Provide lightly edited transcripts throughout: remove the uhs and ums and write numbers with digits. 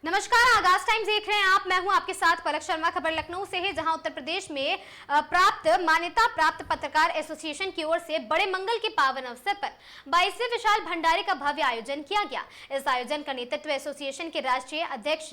नमस्कार, आगाज टाइम्स देख रहे हैं आप। मैं हूं आपके साथ पलक शर्मा। खबर लखनऊ से है, जहां उत्तर प्रदेश में प्राप्त मान्यता प्राप्त पत्रकार एसोसिएशन की ओर से बड़े मंगल के पावन अवसर पर 22वें विशाल भंडारे का भव्य आयोजन किया गया। इस आयोजन का नेतृत्व एसोसिएशन के राष्ट्रीय अध्यक्ष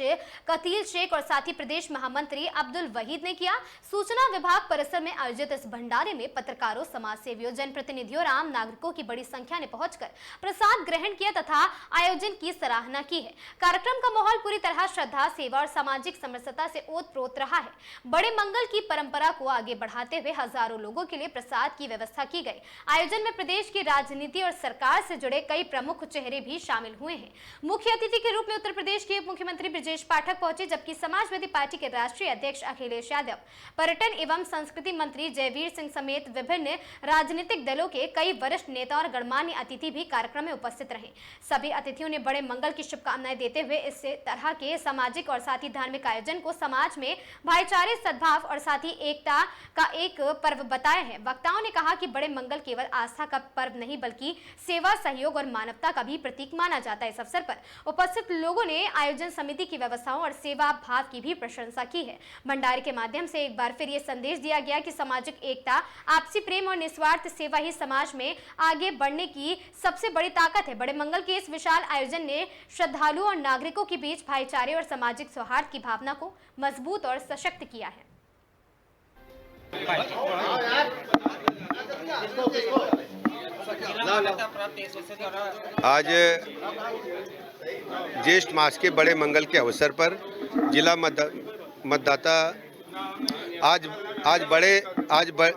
कतील शेख और साथ ही प्रदेश महामंत्री अब्दुल वहीद ने किया। सूचना विभाग परिसर में आयोजित इस भंडारे में पत्रकारों, समाज सेवियों, जनप्रतिनिधियों और आम नागरिकों की बड़ी संख्या ने पहुंचकर प्रसाद ग्रहण किया तथा आयोजन की सराहना की है। कार्यक्रम का माहौल पूरी तरह श्रद्धा, सेवा और सामाजिक समरसता से ओतप्रोत रहा है। बड़े मंगल की परंपरा को आगे बढ़ाते हुए हजारों लोगों के लिए प्रसाद की व्यवस्था की गई। आयोजन में प्रदेश की राजनीति और सरकार से जुड़े कई प्रमुख चेहरे भी शामिल हुए हैं। मुख्य अतिथि के रूप में उत्तर प्रदेश के उप मुख्यमंत्री ब्रजेश पाठक पहुंचे, जबकि समाजवादी पार्टी के राष्ट्रीय अध्यक्ष अखिलेश यादव, पर्यटन एवं संस्कृति मंत्री जयवीर सिंह समेत विभिन्न राजनीतिक दलों के कई वरिष्ठ नेता और गणमान्य अतिथि भी कार्यक्रम में उपस्थित रहे। सभी अतिथियों ने बड़े मंगल की शुभकामनाएं देते हुए इस तरह के सामाजिक और साथ ही धार्मिक आयोजन को समाज में भाईचारे, सद्भाव और साथ ही एकता का एक पर्व बताया है। वक्ताओं ने कहा कि बड़े मंगल केवल आस्था का पर्व नहीं बल्कि सेवा, सहयोग और मानवता का भी प्रतीक माना जाता है। इस अवसर पर उपस्थित लोगों ने आयोजन समिति की व्यवस्थाओं और सेवा भाव की भी प्रशंसा की है। भंडारे के माध्यम से एक बार फिर ये संदेश दिया गया कि सामाजिक एकता, आपसी प्रेम और निस्वार्थ सेवा ही समाज में आगे बढ़ने की सबसे बड़ी ताकत है। बड़े मंगल के इस विशाल आयोजन ने श्रद्धालुओं और नागरिकों के बीच भाईचारे और सामाजिक सौहार्द की भावना को मजबूत और सशक्त किया है। आज ज्येष्ठ मास के बड़े मंगल के अवसर पर जिला मतदाता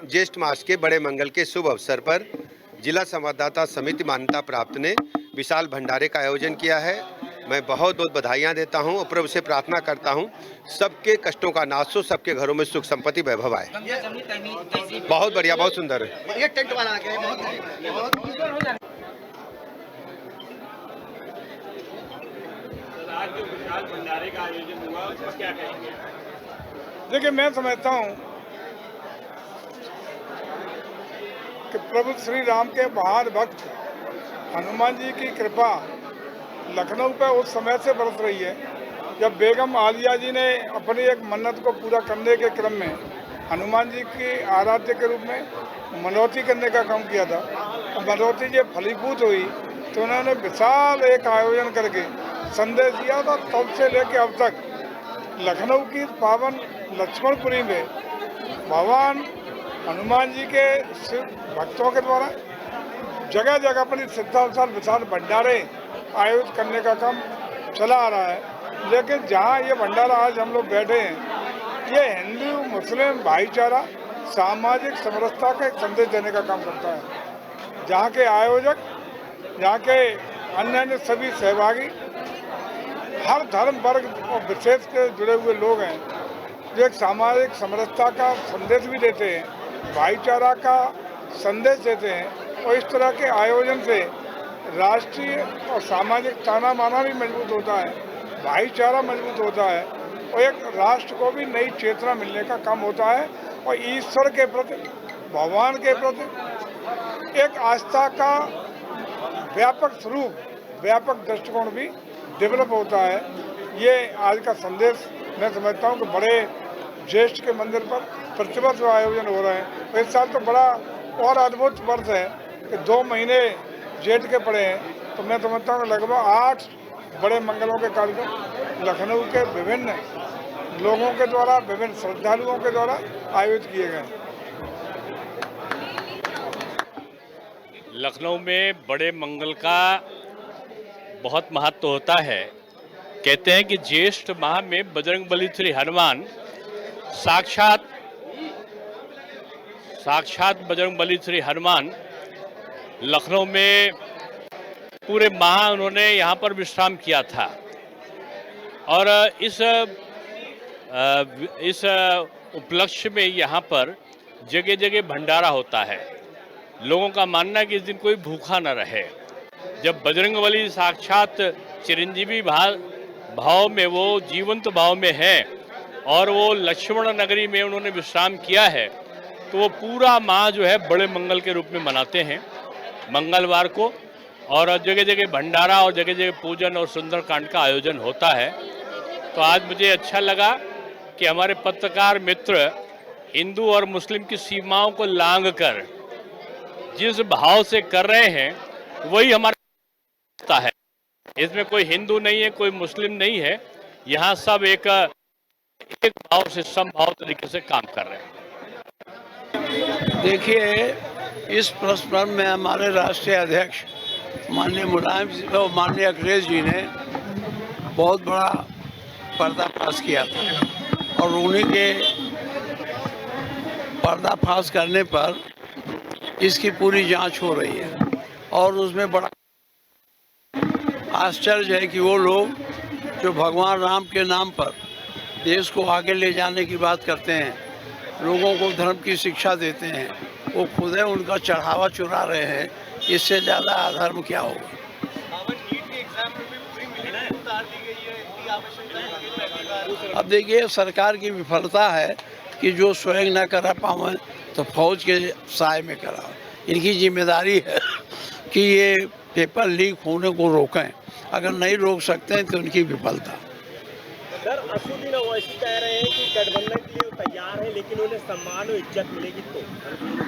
ज्येष्ठ मास के बड़े मंगल के शुभ अवसर पर जिला संवाददाता समिति मान्यता प्राप्त ने विशाल भंडारे का आयोजन किया है। मैं बहुत बहुत बधाइयाँ देता हूँ और प्रभु से प्रार्थना करता हूँ सबके कष्टों का नाश हो, सबके घरों में सुख संपत्ति वैभव आए। बहुत बढ़िया, बहुत सुंदर है। टेंट बना के आज जो विशाल भंडारे का आयोजन हुआ उसको क्या कहेंगे? देखिए, मैं समझता हूँ कि प्रभु श्री राम के महान भक्त हनुमान जी की कृपा लखनऊ पर उस समय से बरस रही है जब बेगम आलिया जी ने अपनी एक मन्नत को पूरा करने के क्रम में हनुमान जी की आराध्य के रूप में मनौती करने का काम किया था। और मनौती जब फलीभूत हुई तो उन्होंने विशाल एक आयोजन करके संदेश दिया था। तब से लेकर अब तक लखनऊ की पावन लक्ष्मणपुरी में भगवान हनुमान जी के शिव भक्तों के द्वारा जगह जगह पर सिद्धावसार विशाल भंडारे आयोजित करने का काम चला आ रहा है। लेकिन जहाँ ये भंडारा आज हम लोग बैठे हैं, ये हिंदू मुस्लिम भाईचारा, सामाजिक समरसता का एक संदेश देने का काम करता है। जहाँ के आयोजक, जहाँ के अन्य सभी सहभागी हर धर्म वर्ग और विशेष के जुड़े हुए लोग हैं जो एक सामाजिक समरसता का संदेश भी देते हैं, भाईचारा का संदेश देते हैं। और इस तरह के आयोजन से राष्ट्रीय और सामाजिक ताना माना भी मजबूत होता है, भाईचारा मजबूत होता है और एक राष्ट्र को भी नई चेतना मिलने का काम होता है। और ईश्वर के प्रति, भगवान के प्रति एक आस्था का व्यापक स्वरूप, व्यापक दृष्टिकोण भी डेवलप होता है। ये आज का संदेश मैं समझता हूँ कि बड़े ज्येष्ठ के मंदिर पर प्रतिवर्ष आयोजन हो रहे हैं। इस साल तो बड़ा और अद्भुत वर्ष है कि 2 महीने जेठ के पड़े हैं, तो मैं समझता हूँ लगभग 8 बड़े मंगलों के कार्यक्रम लखनऊ के विभिन्न लोगों के द्वारा, विभिन्न श्रद्धालुओं के द्वारा आयोजित किए गए। लखनऊ में बड़े मंगल का बहुत महत्व होता है। कहते हैं कि ज्येष्ठ माह में बजरंगबली श्री हनुमान साक्षात बजरंगबली श्री हनुमान लखनऊ में पूरे माह उन्होंने यहाँ पर विश्राम किया था। और इस उपलक्ष्य में यहाँ पर जगह जगह भंडारा होता है। लोगों का मानना है कि इस दिन कोई भूखा न रहे। जब बजरंगबली साक्षात चिरंजीवी भाव में, वो जीवंत भाव में है और वो लक्ष्मण नगरी में उन्होंने विश्राम किया है, तो वो पूरा माह जो है बड़े मंगल के रूप में मनाते हैं मंगलवार को। और जगह जगह भंडारा और जगह जगह पूजन और सुंदरकांड का आयोजन होता है। तो आज मुझे अच्छा लगा कि हमारे पत्रकार मित्र हिंदू और मुस्लिम की सीमाओं को लांघकर जिस भाव से कर रहे हैं वही हमारा है। इसमें कोई हिंदू नहीं है, कोई मुस्लिम नहीं है, यहाँ सब एक भाव से समभाव तरीके से काम कर रहे हैं। देखिए, इस प्रश्न पर में हमारे राष्ट्रीय अध्यक्ष माननीय मुलायम जी और माननीय अखिलेश जी ने बहुत बड़ा पर्दाफाश किया था और उन्हीं के पर्दाफाश करने पर इसकी पूरी जांच हो रही है और उसमें बड़ा आश्चर्य है कि वो लोग जो भगवान राम के नाम पर देश को आगे ले जाने की बात करते हैं, लोगों को धर्म की शिक्षा देते हैं, वो खुद है उनका चढ़ावा चुरा रहे हैं। इससे ज़्यादा अधर्म क्या होगा। अब देखिए, सरकार की विफलता है कि जो स्वयं न करा पावे तो फौज के साय में कराओ। इनकी जिम्मेदारी है कि ये पेपर लीक होने को रोकें। अगर नहीं रोक सकते हैं तो उनकी विफलता। सर, असुद्दीन ओवैसी कह रहे हैं कि गठबंधन के लिए तैयार है, लेकिन उन्हें सम्मान और इज्जत मिलेगी तो।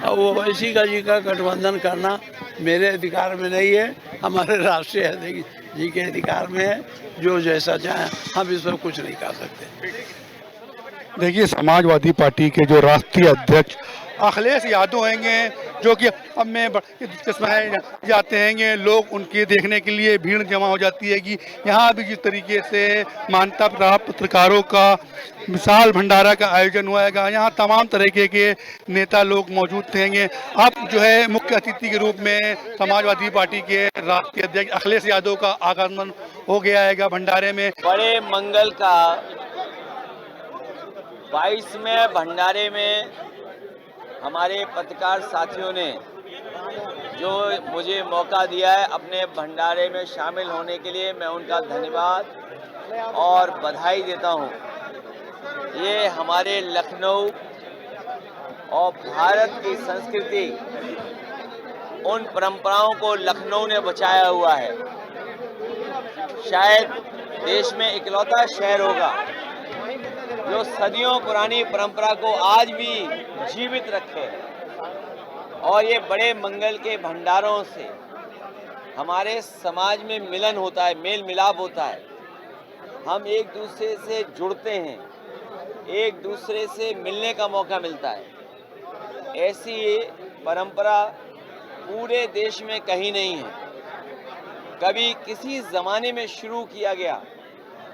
अब ओवैसी का गठबंधन करना मेरे अधिकार में नहीं है, हमारे राष्ट्रीय अध्यक्ष जी के अधिकार में है। जो जैसा चाहे, हम इस पर कुछ नहीं कर सकते। देखिए, समाजवादी पार्टी के जो राष्ट्रीय अध्यक्ष अखिलेश यादव हैंगे, जो कि अब में इसमें जाते हैंगे, लोग उनके देखने के लिए भीड़ जमा हो जाती है कि यहाँ भी जिस तरीके से मान्यता प्राप्त पत्रकारों का विशाल भंडारा का आयोजन हुआ है, यहाँ तमाम तरीके के नेता लोग मौजूद रहेंगे। अब जो है मुख्य अतिथि के रूप में समाजवादी पार्टी के राष्ट्रीय अध्यक्ष अखिलेश यादव का आगमन हो गया है भंडारे में। बड़े मंगल का 22वें भंडारे में हमारे पत्रकार साथियों ने जो मुझे मौका दिया है अपने भंडारे में शामिल होने के लिए, मैं उनका धन्यवाद और बधाई देता हूं। ये हमारे लखनऊ और भारत की संस्कृति, उन परंपराओं को लखनऊ ने बचाया हुआ है। शायद देश में इकलौता शहर होगा जो सदियों पुरानी परंपरा को आज भी जीवित रखे। और ये बड़े मंगल के भंडारों से हमारे समाज में मिलन होता है, मेल मिलाप होता है। हम एक दूसरे से जुड़ते हैं, एक दूसरे से मिलने का मौका मिलता है। ऐसी परंपरा पूरे देश में कहीं नहीं है। कभी किसी ज़माने में शुरू किया गया।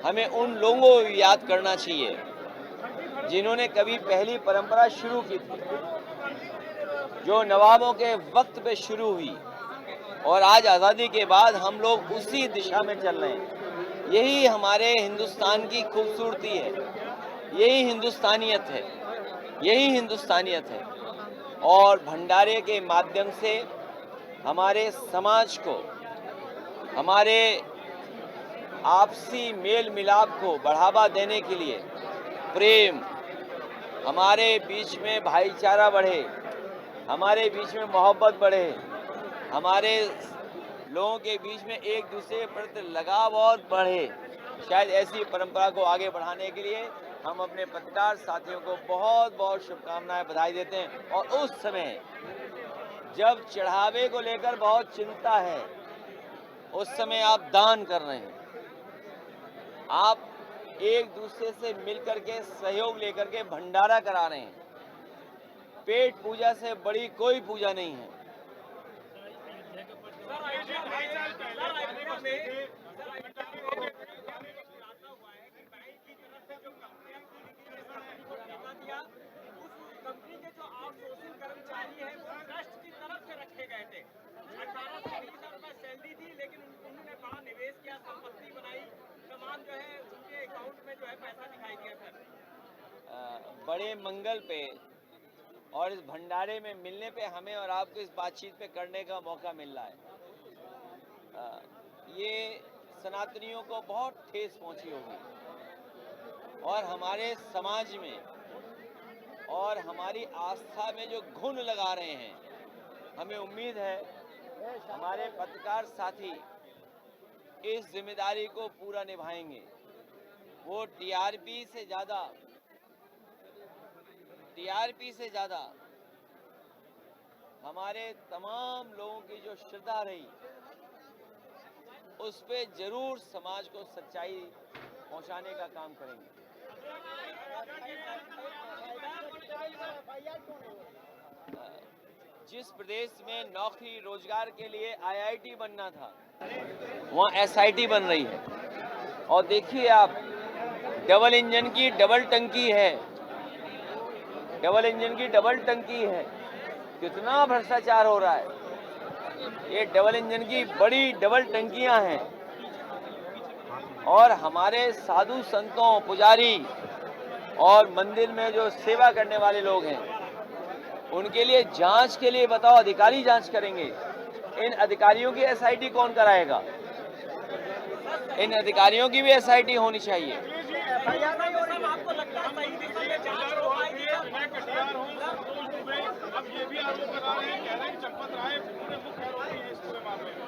हमें उन लोगों को याद करना चाहिए जिन्होंने कभी पहली परंपरा शुरू की थी, जो नवाबों के वक्त पे शुरू हुई और आज आज़ादी के बाद हम लोग उसी दिशा में चल रहे हैं। यही हमारे हिंदुस्तान की खूबसूरती है, यही हिंदुस्तानियत है, यही हिंदुस्तानियत है। और भंडारे के माध्यम से हमारे समाज को, हमारे आपसी मेल मिलाप को बढ़ावा देने के लिए, प्रेम, हमारे बीच में भाईचारा बढ़े, हमारे बीच में मोहब्बत बढ़े, हमारे लोगों के बीच में एक दूसरे के प्रति लगाव और बढ़े। शायद ऐसी परंपरा को आगे बढ़ाने के लिए हम अपने पत्रकार साथियों को बहुत बहुत शुभकामनाएं, बधाई देते हैं। और उस समय जब चढ़ावे को लेकर बहुत चिंता है, उस समय आप दान कर रहे हैं, आप एक दूसरे से मिलकर के सहयोग लेकर के भंडारा करा रहे हैं। पेट पूजा से बड़ी कोई पूजा नहीं है। कंपनी के जो आउटसोर्सिंग कर्मचारी हैं वो ट्रस्ट की तरफ से रखे गए थे। 18,000 रुपए सैलरी थी, लेकिन उन्होंने बड़ा निवेश किया, संपत्ति बनाई, तमाम जो है उनके अकाउंट में जो है पैसा दिखाई दिया। सर, बड़े मंगल पे और इस भंडारे में मिलने पे हमें और आपको इस बातचीत पे करने का मौका मिल रहा है। ये सनातनियों को बहुत ठेस पहुंची होगी और हमारे समाज में और हमारी आस्था में जो घुन लगा रहे हैं, हमें उम्मीद है हमारे पत्रकार साथी इस जिम्मेदारी को पूरा निभाएंगे। वो टीआरपी से ज्यादा हमारे तमाम लोगों की जो श्रद्धा रही उस पे जरूर समाज को सच्चाई पहुंचाने का काम करेंगे। जिस प्रदेश में नौकरी रोजगार के लिए आईआईटी बनना था वहाँ एसआईटी बन रही है। और देखिए आप, डबल इंजन की डबल टंकी है, कितना भ्रष्टाचार हो रहा है। ये डबल इंजन की बड़ी डबल टंकियां हैं। और हमारे साधु संतों, पुजारी और मंदिर में जो सेवा करने वाले लोग हैं उनके लिए जांच के लिए बताओ, अधिकारी जांच करेंगे। इन अधिकारियों की एसआईटी कौन कराएगा? इन अधिकारियों की भी एसआईटी होनी चाहिए। आपको लगता है सही दिशा में जांच हो पाएगी? अब ये भी आरोप लगा रहे हैं, कह रहे हैं कि चंपत राय पूरे मुख्य आरोपी हैं इस पूरे मामले में।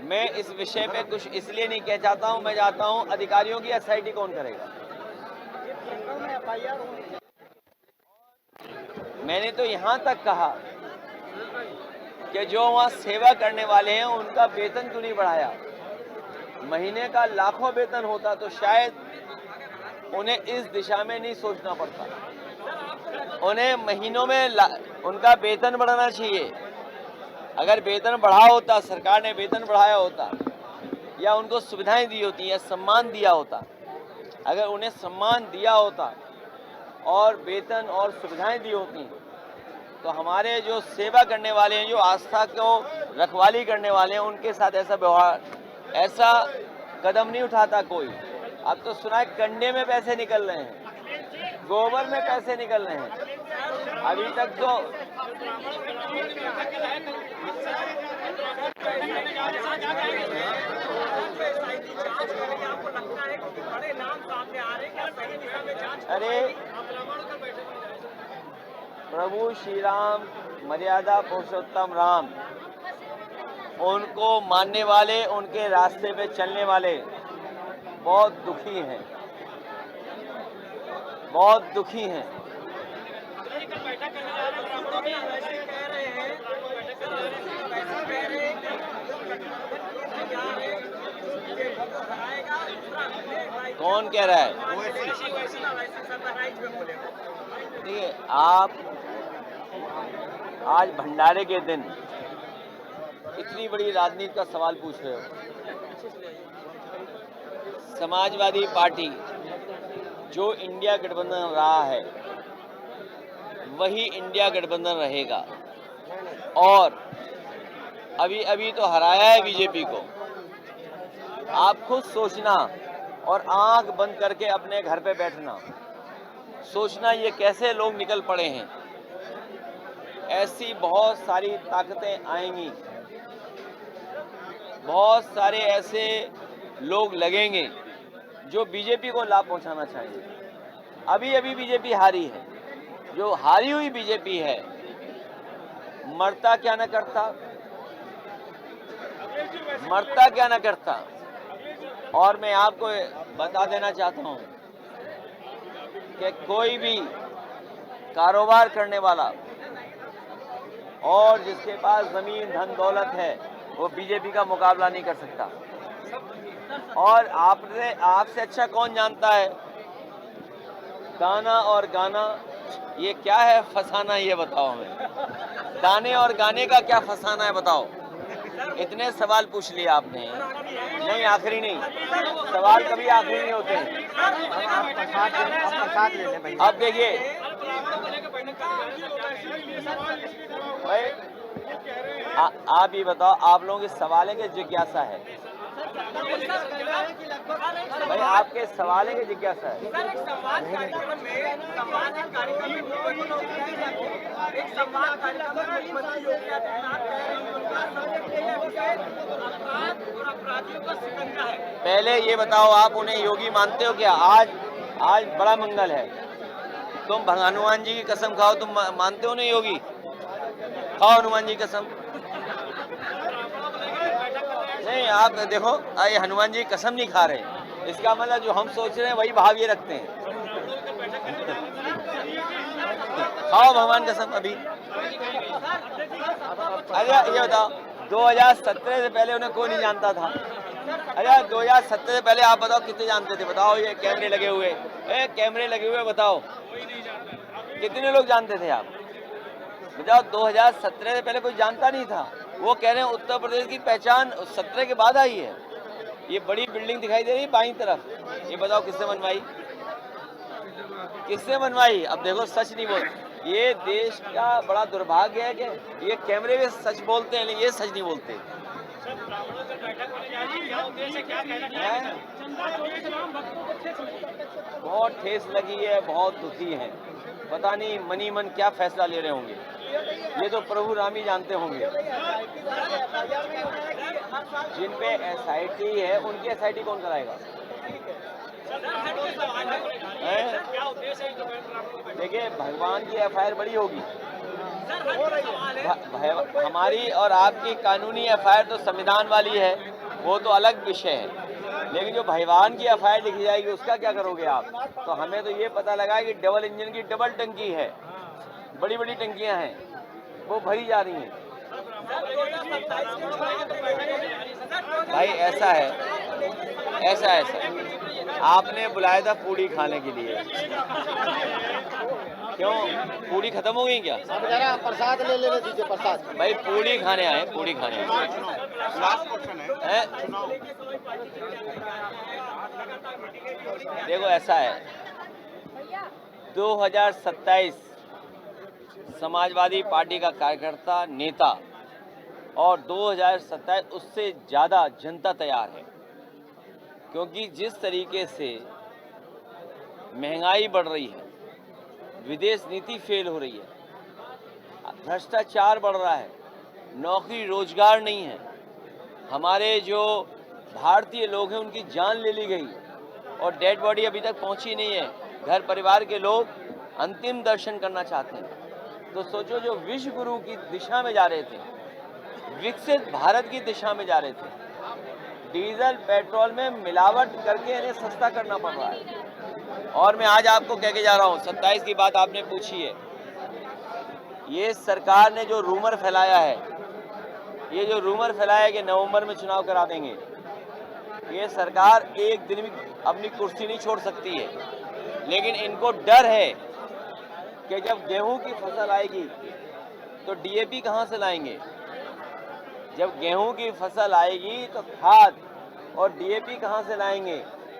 मैं इस विषय पे कुछ इसलिए नहीं कह चाहता हूं, मैं चाहता हूं अधिकारियों की एसआईटी कौन करेगा। मैंने तो यहां तक कहा कि जो वहां सेवा करने वाले हैं उनका वेतन क्यों नहीं बढ़ाया। महीने का लाखों वेतन होता तो शायद उन्हें इस दिशा में नहीं सोचना पड़ता। उन्हें महीनों में उनका वेतन बढ़ाना चाहिए। अगर वेतन बढ़ा होता, सरकार ने वेतन बढ़ाया होता या उनको सुविधाएं दी होती या सम्मान दिया होता, अगर उन्हें सम्मान दिया होता और वेतन और सुविधाएं दी होती तो हमारे जो सेवा करने वाले हैं, जो आस्था को रखवाली करने वाले हैं, उनके साथ ऐसा व्यवहार, ऐसा कदम नहीं उठाता कोई। अब तो सुना है कंडे में पैसे निकल रहे हैं, गोबर में पैसे निकल रहे हैं। अभी तक तो अरे प्रभु श्री राम, मर्यादा पुरुषोत्तम राम, उनको मानने वाले, उनके रास्ते पे चलने वाले बहुत दुखी हैं, बहुत दुखी हैं। कौन कह रहा है? देखिए, आप आज भंडारे के दिन इतनी बड़ी राजनीति का सवाल पूछ रहे हो। समाजवादी पार्टी जो इंडिया गठबंधन रहा है वही इंडिया गठबंधन रहेगा। और अभी अभी तो हराया है बीजेपी को। आप खुद सोचना और आंख बंद करके अपने घर पे बैठना, सोचना ये कैसे लोग निकल पड़े हैं। ऐसी बहुत सारी ताकतें आएंगी, बहुत सारे ऐसे लोग लगेंगे जो बीजेपी को लाभ पहुंचाना चाहेंगे। अभी अभी बीजेपी हारी है, जो हारी हुई बीजेपी है मरता क्या न करता। और मैं आपको बता देना चाहता हूं कि कोई भी कारोबार करने वाला और जिसके पास जमीन, धन, दौलत है वो बीजेपी का मुकाबला नहीं कर सकता। और आपसे अच्छा कौन जानता है दाना और गाना ये क्या है, फसाना, ये बताओ हमें। दाने और गाने का क्या फसाना है बताओ। इतने सवाल पूछ लिए आपने, नहीं आखिरी नहीं, सवाल कभी आखिरी नहीं होते। अब देखिए भाई, आप ये बताओ, आप लोगों के सवाल है कि जिज्ञासा है? भाई आपके सवाल है कि जिज्ञासा है? पहले ये बताओ, आप उन्हें योगी मानते हो क्या? आज बड़ा मंगल है, तुम हनुमान जी की कसम खाओ, तुम मानते हो नहीं योगी? खाओ हनुमान जी की कसम। नहीं, आप देखो, ये हनुमान जी कसम नहीं खा रहे, इसका मतलब जो हम सोच रहे हैं वही भाव ये रखते हैं। खाओ भगवान कसम अभी। अरे ये बताओ, 2017 से पहले उन्हें कोई नहीं जानता था। अरे 2017 से पहले आप बताओ कितने जानते थे? बताओ, ये कैमरे लगे हुए, कैमरे लगे हुए, बताओ कितने लोग जानते थे आप? बताओ, 2017 से पहले कोई जानता नहीं था। वो कह रहे हैं उत्तर प्रदेश की पहचान 17 के बाद आई है। ये बड़ी बिल्डिंग दिखाई दे रही है बाईं तरफ, ये बताओ किसने बनवाई? किसने बनवाई? अब देखो, सच नहीं बोल, ये देश का बड़ा दुर्भाग्य है कि ये कैमरे में सच बोलते हैं लेकिन ये सच नहीं बोलते। बहुत ठेस लगी है, बहुत दुखी है, पता नहीं मनी मन क्या फैसला ले रहे होंगे, ये तो प्रभु राम ही जानते होंगे। जिन पे SIT है उनकी SIT कौन कराएगा? देखिए, भगवान की FIR बड़ी होगी, हमारी और आपकी कानूनी FIR तो संविधान वाली है, वो तो अलग विषय है, लेकिन जो भगवान की FIR लिखी जाएगी उसका क्या करोगे आप? तो हमें तो ये पता लगा कि डबल इंजन की डबल टंकी है, बड़ी बड़ी टंकियां हैं, वो भरी जा रही हैं। भाई ऐसा है सर, आपने बुलाया था पूड़ी खाने के लिए, क्यों पूड़ी खत्म हो गई क्या? प्रसाद ले लेने दीजिए, प्रसाद। भाई पूड़ी खाने आए, पूड़ी खाने हैं। देखो ऐसा है, 2027 समाजवादी पार्टी का कार्यकर्ता नेता और 2027 उससे ज़्यादा जनता तैयार है, क्योंकि जिस तरीके से महंगाई बढ़ रही है, विदेश नीति फेल हो रही है, भ्रष्टाचार बढ़ रहा है, नौकरी रोजगार नहीं है, हमारे जो भारतीय लोग हैं उनकी जान ले ली गई और डेड बॉडी अभी तक पहुंची नहीं है, घर परिवार के लोग अंतिम दर्शन करना चाहते हैं। तो सोचो, जो विश्व गुरु की दिशा में जा रहे थे, विकसित भारत की दिशा में जा रहे थे, डीजल पेट्रोल में मिलावट करके इन्हें सस्ता करना पड़ रहा है। और मैं आज आपको कह के जा रहा हूँ, 27 की बात आपने पूछी है, ये सरकार ने जो रूमर फैलाया है, ये जो रूमर फैलाया है कि नवंबर में चुनाव करा देंगे, ये सरकार एक दिन भी अपनी कुर्सी नहीं छोड़ सकती है, लेकिन इनको डर है कि जब गेहूं की फसल आएगी तो DAP कहाँ से लाएंगे? जब गेहूं की फसल आएगी तो खाद और DAP कहाँ से लाएंगे?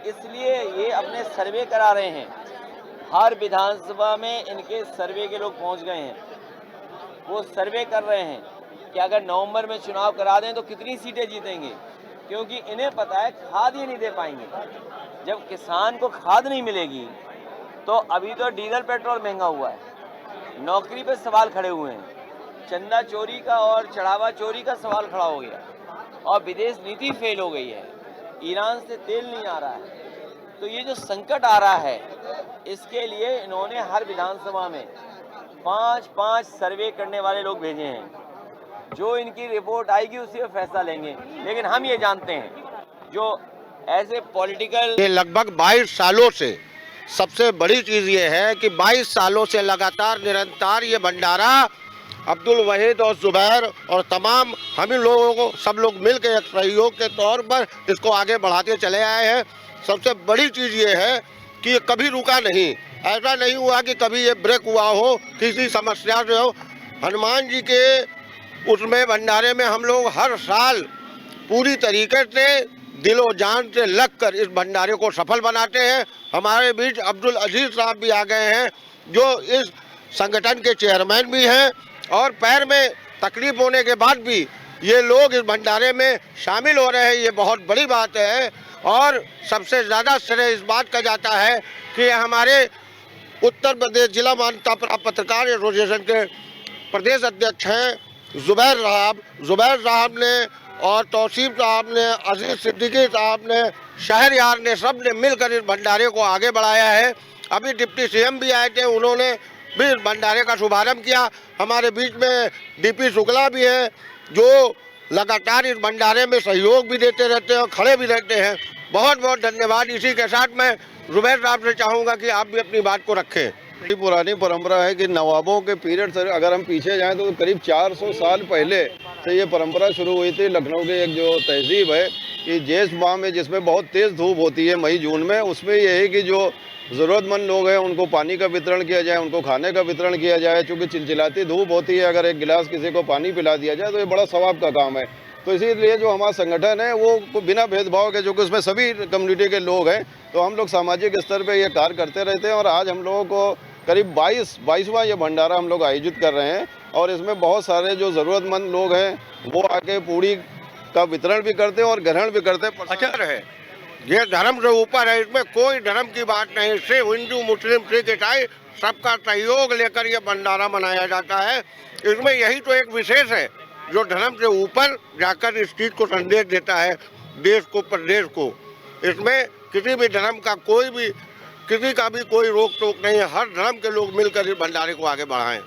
इसलिए ये अपने सर्वे करा रहे हैं। हर विधानसभा में इनके सर्वे के लोग पहुंच गए हैं, वो सर्वे कर रहे हैं कि अगर नवंबर में चुनाव करा दें तो कितनी सीटें जीतेंगे, क्योंकि इन्हें पता है खाद ही नहीं दे पाएंगे। जब किसान को खाद नहीं मिलेगी तो अभी तो डीजल पेट्रोल महंगा हुआ है, नौकरी पे सवाल खड़े हुए हैं, चंदा चोरी का और चढ़ावा चोरी का सवाल खड़ा हो गया और विदेश नीति फेल हो गई है, ईरान से तेल नहीं आ रहा है। तो ये जो संकट आ रहा है, इसके लिए इन्होंने हर विधानसभा में 5-5 सर्वे करने वाले लोग भेजे हैं, जो इनकी रिपोर्ट आएगी उसी पर फैसला लेंगे। लेकिन हम ये जानते हैं, जो ऐसे पॉलिटिकल, ये लगभग 22 सालों से सबसे बड़ी चीज़ ये है कि 22 सालों से लगातार निरंतर ये भंडारा अब्दुल वहीद और जुबैर और तमाम हम लोगों को, सब लोग मिलकर एक सहयोग के तौर पर इसको आगे बढ़ाते चले आए हैं। सबसे बड़ी चीज़ ये है कि ये कभी रुका नहीं, ऐसा नहीं हुआ कि कभी ये ब्रेक हुआ हो किसी समस्या से हो। हनुमान जी के उसमें भंडारे में हम लोग हर साल पूरी तरीके से दिलो जान से लगकर इस भंडारे को सफल बनाते हैं। हमारे बीच अब्दुल अजीज साहब भी आ गए हैं, जो इस संगठन के चेयरमैन भी हैं और पैर में तकलीफ होने के बाद भी ये लोग इस भंडारे में शामिल हो रहे हैं। ये बहुत बड़ी बात है और सबसे ज़्यादा श्रेय इस बात का जाता है कि हमारे उत्तर प्रदेश जिला मान्यता प्राप्त पत्रकार एसोसिएशन के प्रदेश अध्यक्ष हैं जुबैर साहब ने और तौसीफ साहब ने, अजीज सिद्दीकी साहब ने, शहरयार ने, सब ने मिलकर इस भंडारे को आगे बढ़ाया है। अभी डिप्टी CM भी आए थे, उन्होंने भी इस भंडारे का शुभारंभ किया। हमारे बीच में DP शुक्ला भी हैं, जो लगातार इस भंडारे में सहयोग भी देते रहते हैं और खड़े भी रहते हैं। बहुत बहुत धन्यवाद। इसी के साथ मैं जुबैर साहब से चाहूँगा कि आप भी अपनी बात को रखें। बड़ी पुरानी परंपरा है कि नवाबों के पीरियड से अगर हम पीछे जाएं तो करीब 400 साल पहले से ये परंपरा शुरू हुई थी। लखनऊ की एक जो तहजीब है कि ज्येष्ठ माह में जिसमें बहुत तेज़ धूप होती है मई जून में, उसमें ये है कि जो ज़रूरतमंद लोग हैं उनको पानी का वितरण किया जाए, उनको खाने का वितरण किया जाए। चूँकि चिलचिलाती धूप होती है, अगर एक गिलास किसी को पानी पिला दिया जाए तो ये बड़ा सवाब का काम है। तो इसीलिए जो हमारा संगठन है वो बिना भेदभाव के, जो कि उसमें सभी कम्युनिटी के लोग हैं, तो हम लोग सामाजिक स्तर पे ये कार्य करते रहते हैं। और आज हम लोगों को करीब 22वां ये भंडारा हम लोग आयोजित कर रहे हैं और इसमें बहुत सारे जो ज़रूरतमंद लोग हैं वो आके पूड़ी का वितरण भी करते हैं और ग्रहण भी करते हैं। अच्छा है, ये धर्म से ऊपर है, इसमें कोई धर्म की बात नहीं। सिर्फ हिंदू, मुस्लिम, सिख, ईसाई सबका सहयोग लेकर ये भंडारा मनाया जाता है। इसमें यही तो एक विशेष है जो धर्म से ऊपर जाकर इस चीज़ को संदेश देता है देश को, प्रदेश को। इसमें किसी भी धर्म का किसी का भी कोई रोक टोक नहीं है। हर धर्म के लोग मिलकर इस भंडारे को आगे बढ़ाएं।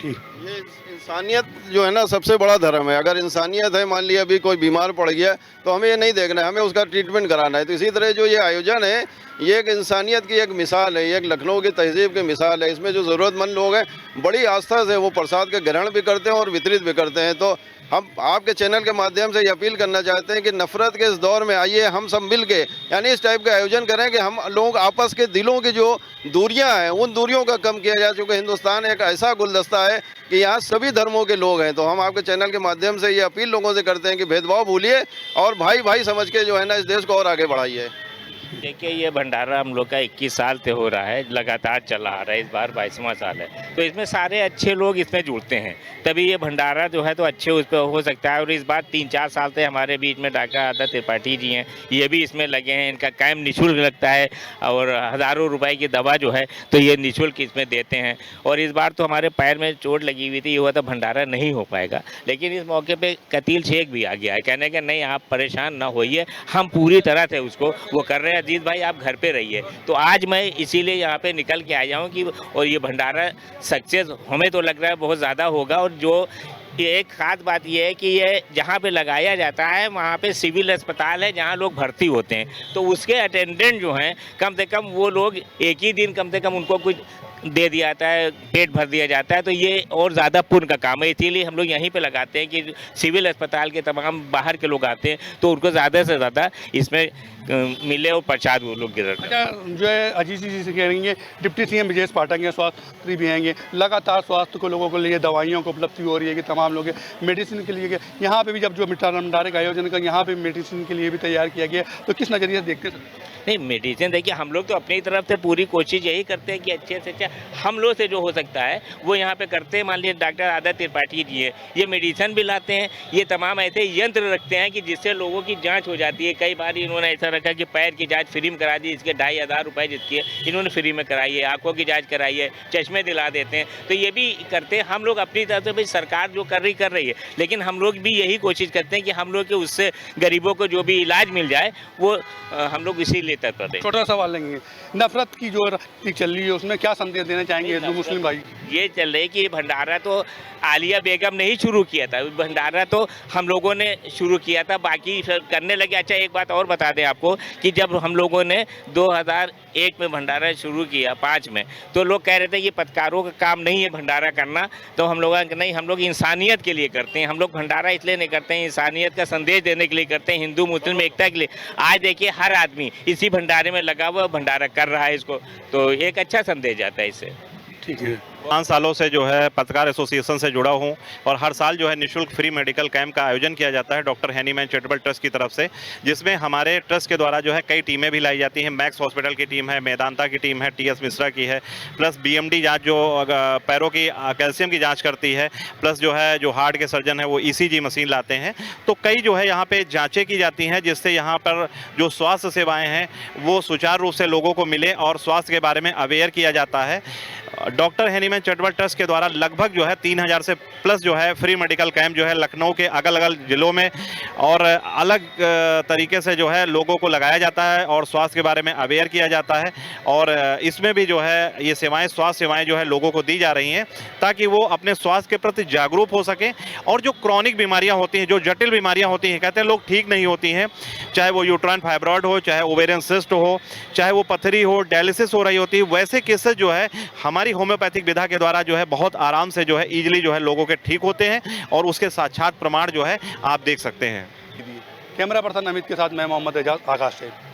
ठीक, ये इंसानियत जो है ना सबसे बड़ा धर्म है। अगर इंसानियत है, मान लिया अभी कोई बीमार पड़ गया तो हमें ये नहीं देखना है, हमें उसका ट्रीटमेंट कराना है। तो इसी तरह जो ये आयोजन है ये एक इंसानियत की एक मिसाल है, ये एक लखनऊ की तहजीब की मिसाल है। इसमें जो ज़रूरतमंद लोग हैं बड़ी आस्था से वो प्रसाद के ग्रहण भी करते हैं और वितरित भी करते हैं। तो हम आपके चैनल के माध्यम से ये अपील करना चाहते हैं कि नफ़रत के इस दौर में आइए हम सब मिल के यानी इस टाइप का आयोजन करें कि हम लोग आपस के दिलों की जो दूरियां हैं उन दूरियों का कम किया जा। चूँकि हिंदुस्तान एक ऐसा गुलदस्ता है कि यहाँ सभी धर्मों के लोग हैं। तो हम आपके चैनल के माध्यम से ये अपील लोगों से करते हैं कि भेदभाव भूलिए और भाई भाई समझ के जो है ना इस देश को और आगे बढ़ाइए। देखिए, ये भंडारा हम लोग का 21 साल से हो रहा है, लगातार चला आ रहा है। इस बार 22वां साल है, तो इसमें सारे अच्छे लोग इसमें जुड़ते हैं, तभी ये भंडारा जो है तो अच्छे उस पर हो सकता है। और इस बार 3-4 साल से हमारे बीच में डॉक्टर आदर त्रिपाठी जी हैं, ये भी इसमें लगे हैं। इनका कैम्प निःशुल्क लगता है और हज़ारों रुपए की दवा जो है तो ये निःशुल्क इसमें देते हैं। और इस बार तो हमारे पैर में चोट लगी हुई थी, ये हुआ तो भंडारा नहीं हो पाएगा, लेकिन इस मौके पर कतील शेख भी आ गया है कहने का नहीं आप परेशान ना होइए, हम पूरी तरह से उसको वो कर रहे हैं। अजीत भाई आप घर पे रहिए। तो आज मैं इसीलिए यहाँ पे निकल के आया हूँ कि और ये भंडारा सक्सेस हमें तो लग रहा है बहुत ज़्यादा होगा। और जो ये एक खास बात ये है कि ये जहाँ पे लगाया जाता है वहाँ पे सिविल अस्पताल है जहाँ लोग भर्ती होते हैं, तो उसके अटेंडेंट जो हैं कम से कम वो लोग एक ही दिन कम से कम उनको कुछ दे दिया जाता है, पेट भर दिया जाता है। तो ये और ज़्यादा पुण्य का काम है, इसीलिए हम लोग यहीं पे लगाते हैं कि सिविल अस्पताल के तमाम बाहर के लोग आते हैं तो उनको ज़्यादा से ज़्यादा इसमें मिले और प्रसाद वो लोग गिर। अच्छा, जो है अजीत जी से कह रही हैं, डिप्टी सीएम ब्रजेश पाठक हैं, स्वास्थ्य मंत्री भी हैं, लगातार स्वास्थ्य को लोगों के लिए दवाइयों को उपलब्धि हो रही है कि तमाम लोग मेडिसिन के लिए यहाँ पे भी जब जो भंडारे का आयोजन कर यहाँ पे मेडिसिन के लिए भी तैयार किया गया, तो किस नज़रिए से देखते हैं? नहीं, मेडिसिन देखिए हम लोग तो अपनी तरफ से पूरी कोशिश यही करते हैं कि अच्छे से अच्छा हम लोग से जो हो सकता है वो यहाँ पे करते हैं। मान लीजिए डॉक्टर आदर त्रिपाठी जी है, ये मेडिसिन भी लाते हैं, ये तमाम ऐसे यंत्र रखते हैं कि जिससे लोगों की जांच हो जाती है। कई बार इन्होंने ऐसा रखा कि पैर की जांच फ्री में करा दी, इसके 2500 रुपये जिसकी है इन्होंने फ्री में कराई है, आँखों की जाँच कराई है, चश्मे दिला देते हैं। तो ये भी करते हैं हम लोग अपनी तरफ से। भाई सरकार जो कर रही है, लेकिन हम लोग भी यही कोशिश करते हैं कि हम लोग के उससे गरीबों को जो भी इलाज मिल जाए वो हम लोग इसीलिए तत्पर हैं। छोटा सवाल लेंगे, नफरत की जो चल रही है उसमें क्या संदेश देना चाहेंगे हिंदू मुस्लिम भाई? ये चल रही है कि भंडारा तो आलिया बेगम ने ही शुरू किया था, भंडारा तो हम लोगों ने शुरू किया था, बाकी करने लगे। अच्छा, एक बात और बता दें आपको कि जब हम लोगों ने 2001 में भंडारा शुरू किया 5 में, तो लोग कह रहे थे कि पत्रकारों का काम नहीं है भंडारा करना, तो हम लोग नहीं, हम लोग इंसानियत के लिए करते हैं। हम लोग भंडारा इसलिए नहीं करते हैं, इंसानियत का संदेश देने के लिए करते हैं, हिंदू मुस्लिम एकता के लिए। आज देखिए हर आदमी इसी भंडारे में लगा हुआ भंडारा कर रहा है इसको, तो एक अच्छा संदेश जाता है इससे। ठीक है। 5 सालों से जो है पत्रकार एसोसिएशन से जुड़ा हूं और हर साल जो है निःशुल्क फ्री मेडिकल कैंप का आयोजन किया जाता है डॉक्टर हैनीमैन चैरिटेबल ट्रस्ट की तरफ से, जिसमें हमारे ट्रस्ट के द्वारा जो है कई टीमें भी लाई जाती हैं। मैक्स हॉस्पिटल की टीम है, मेदांता की टीम है, टीएस मिश्रा की है, प्लस बीएमडी जांच जो पैरों की कैल्शियम की जाँच करती है, प्लस जो है जो हार्ट के सर्जन है वो ईसीजी मशीन लाते हैं। तो कई जो है यहाँ पर जाँचें की जाती हैं जिससे यहाँ पर जो स्वास्थ्य सेवाएँ हैं वो सुचारू रूप से लोगों को मिले और स्वास्थ्य के बारे में अवेयर किया जाता है। डॉक्टर हैनीमैन चैरिटेबल ट्रस्ट के द्वारा लगभग जो है 3000 से प्लस जो है फ्री मेडिकल कैंप जो है लखनऊ के अलग अलग जिलों में और अलग तरीके से जो है लोगों को लगाया जाता है और स्वास्थ्य के बारे में अवेयर किया जाता है। और इसमें भी जो है ये सेवाएं, स्वास्थ्य सेवाएं जो है लोगों को दी जा रही हैं ताकि वो अपने स्वास्थ्य के प्रति जागरूक हो सकें। और जो क्रॉनिक बीमारियां होती हैं, जो जटिल बीमारियां होती हैं, कहते हैं लोग ठीक नहीं होती हैं, चाहे वो यूट्राइन फाइब्रॉइड हो, चाहे ओवेरियन सिस्ट हो, चाहे वो पथरी हो, डायलिसिस हो रही होती है, वैसे केसेस जो है हमारी होम्योपैथिक विधा के द्वारा जो है बहुत आराम से जो है ईजिली जो है लोगों के ठीक होते हैं और उसके साक्षात प्रमाण जो है आप देख सकते हैं। कैमरा पर्सन अमित के साथ मैं मोहम्मद एजाज, आकाश से।